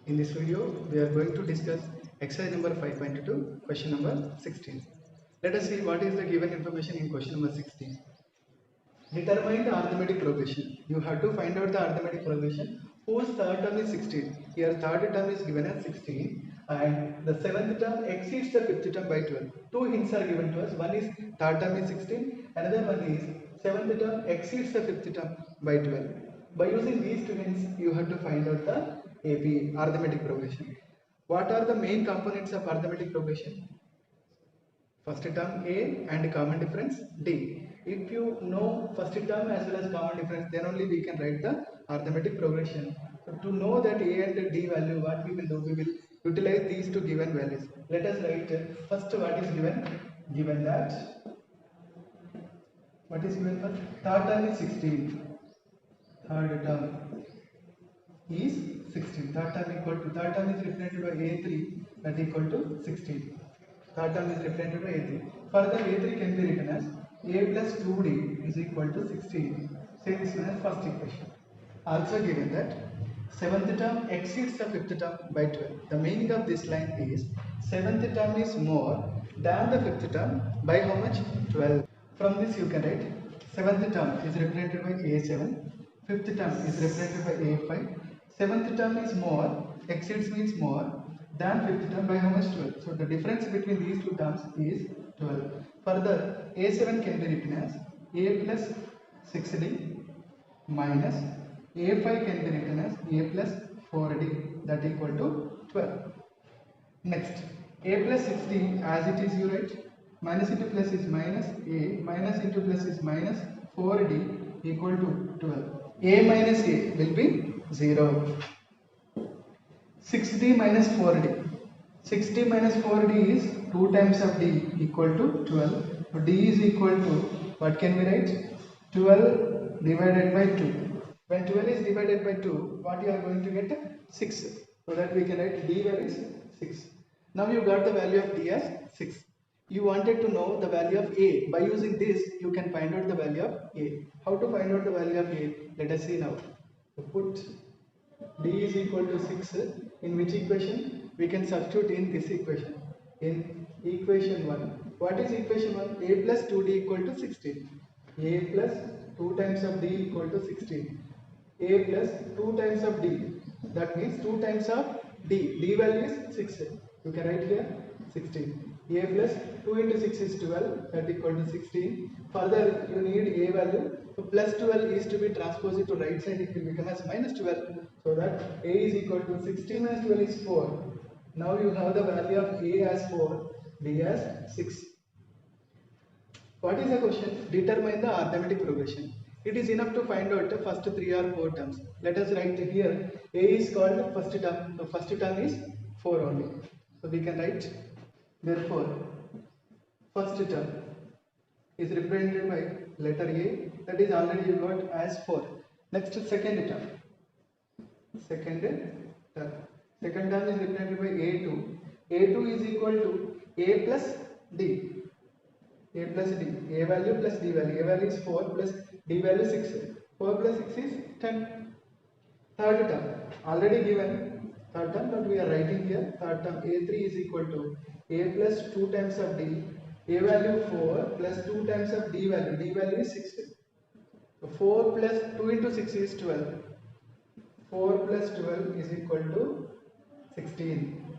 In this video, we are going to discuss exercise number 5.2, question number 16. Let us see what is the given information in question number 16. Determine the arithmetic progression. You have to find out the arithmetic progression whose third term is 16. Here third term is given as 16 and the seventh term exceeds the fifth term by 12. Two hints are given to us. One is third term is 16, another one is seventh term exceeds the fifth term by 12. By using these two hints, you have to find out the AP, arithmetic progression. What are the main components of arithmetic progression? First term A and common difference D. If you know first term as well as common difference, then only we can write the arithmetic progression. So to know that A and D value, what we will do, we will utilize these two given values. Let us write first what is given. Given that what is given first? Third term is 16. Third term is 16. Third term equal to third term is represented by A3, that equal to 16. Third term is represented by A3. Further, A3 can be written as A plus 2D is equal to 16. Same is known as first equation. Also given that seventh term exceeds the fifth term by 12. The meaning of this line is seventh term is more than the fifth term by how much? 12. From this you can write seventh term is represented by A7, fifth term is represented by A5. Seventh term is more, exceeds means more than fifth term by how much? 12. So the difference between these two terms is 12. Further, A7 can be written as A plus 6D minus A5 can be written as A plus 4D, that equal to 12. Next, A plus 6D as it is you write, minus into plus is minus A, minus into plus is minus 4D equal to 12. A minus A will be 0. 6D minus 4D. 6D minus 4D is 2 times of D equal to 12. So D is equal to, what can we write? 12 divided by 2. When 12 is divided by 2, what you are going to get? 6. So that we can write D value is 6. Now you got the value of D as 6. You wanted to know the value of A. By using this, you can find out the value of A. How to find out the value of A? Let us see now. So put D is equal to 6 in which equation? We can substitute in this equation. In equation 1. What is equation 1? A plus 2D equal to 16. A plus 2 times of D equal to 16. A plus 2 times of D. That means 2 times of D. D value is 6. You can write here 16. A plus 2 into 6 is 12, that equal to 16. Further, you need A value. So plus 12 is to be transposed to right side, it will become as minus 12. So that A is equal to 16 minus 12 is 4. Now you have the value of A as 4, B as 6. What is the question? Determine the arithmetic progression. It is enough to find out the first 3 or 4 terms. Let us write here. A is called first term. The first term is 4 only. So we can write, therefore, first term is represented by letter A, that is already you got as 4. Next, second term. Second term is represented by A2. A2 is equal to A plus D. A plus D. A value plus D value. A value is 4 plus D value 6. 4 plus 6 is 10. Third term already given. Third term, but we are writing here. Third term A3 is equal to A plus 2 times of D. A value 4 plus 2 times of D value. D value is 6. So 4 plus 2 into 6 is 12. 4 plus 12 is equal to 16.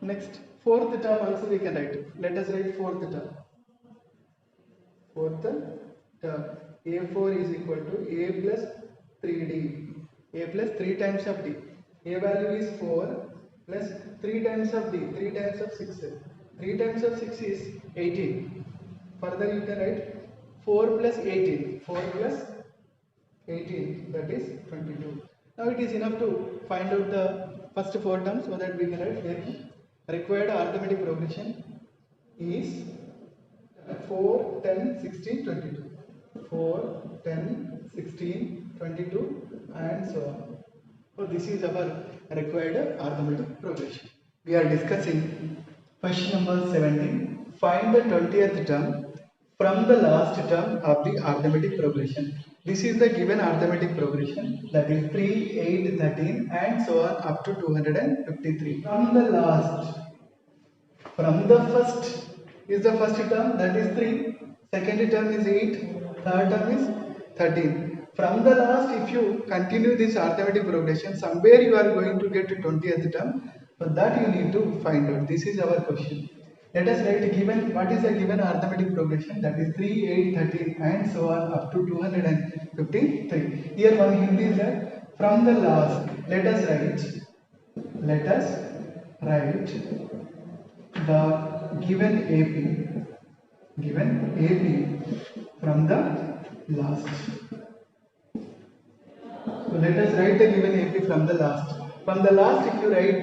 Next, fourth term also we can write. Let us write fourth term. Fourth term. A4 is equal to A plus 3D. A plus 3 times of D. A value is 4 plus 3 times of D. 3 times of 6. 3 times of 6 is 18. Further you can write 4 plus 18. 4 plus 18, that is 22. Now it is enough to find out the first 4 terms so that we can write here. Required arithmetic progression is 4, 10, 16, 22. 4, 10, 16, 22 and so on. So this is our required arithmetic progression. We are discussing question number 17. Find the 20th term from the last term of the arithmetic progression. This is the given arithmetic progression, that is 3, 8, 13 and so on up to 253. From the first is the first term, that is 3, second term is 8, third term is 13. From the last, if you continue this arithmetic progression, somewhere you are going to get to 20th term. So that you need to find out. This is our question. Let us write given, what is the given arithmetic progression, that is 3, 8, 13 and so on up to 253. Here one hint is that from the last, let us write the given AP from the last. So let us write the given AP from the last. From the last, if you write,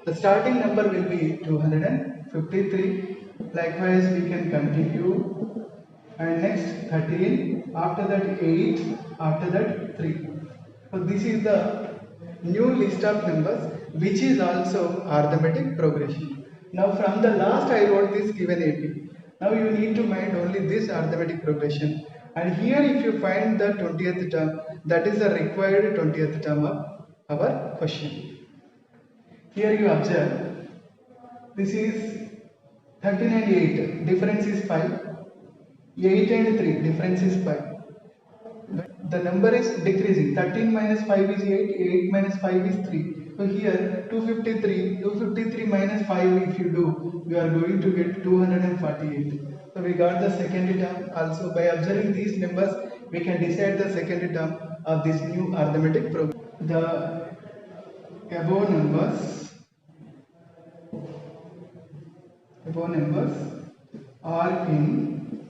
the starting number will be 253. Likewise, we can continue. And next 13, after that 8, after that 3. So this is the new list of numbers, which is also arithmetic progression. Now from the last I wrote this given AP. Now you need to mind only this arithmetic progression. And here if you find the 20th term, that is the required 20th term of our question. Here you observe, this is 13 and 8, difference is 5. 8 and 3, difference is 5. The number is decreasing. 13 minus 5 is 8, 8 minus 5 is 3. So here 253 minus 5 if you do, you are going to get 248. So we got the second term. Also by observing these numbers, we can decide the second term of this new arithmetic program. The above numbers are in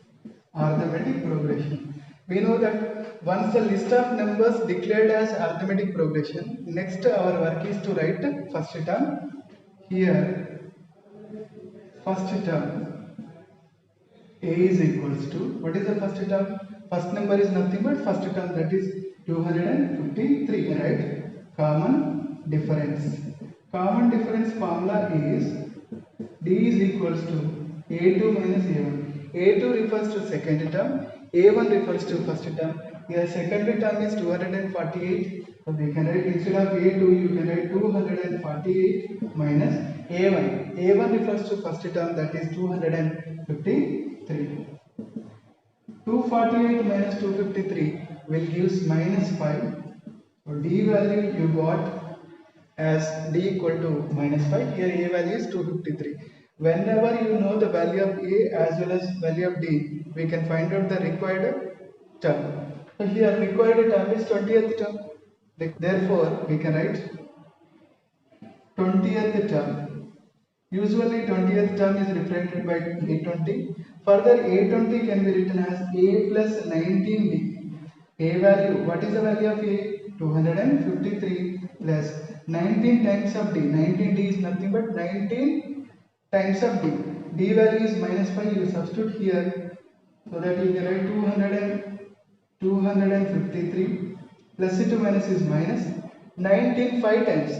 arithmetic progression. We know that once the list of numbers declared as arithmetic progression, next our work is to write first term. Here first term A is equals to, what is the first term? First number is nothing but first term, that is 253, right? Common difference formula is D is equals to A2 minus A1. A2 refers to second term, A1 refers to first term. Here second term is 248. So we can write, instead of A2 you can write 248 minus A1. A1 refers to first term, that is 253. 248 minus 253 will give minus 5. So D value you got as D equal to minus 5. Here A value is 253. Whenever you know the value of A as well as value of D, we can find out the required term. So here required term is 20th term. Therefore, we can write 20th term. Usually 20th term is represented by A20. Further, A20 can be written as A plus 19D. A value, what is the value of A? 253 plus 19 times of D. 19D is nothing but 19 times of D. D value is minus 5, you substitute here, so that you can write 253 plus it to minus is minus 19 5 times.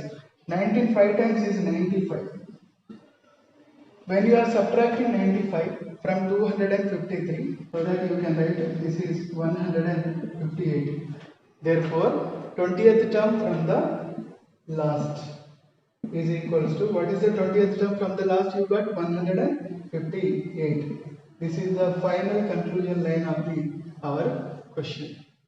19 5 times is 95. When you are subtracting 95 from 253, so that you can write this is 158. Therefore, 20th term from the last is equals to, what is the 20th term from the last? You got 158. This is the final conclusion line of our question.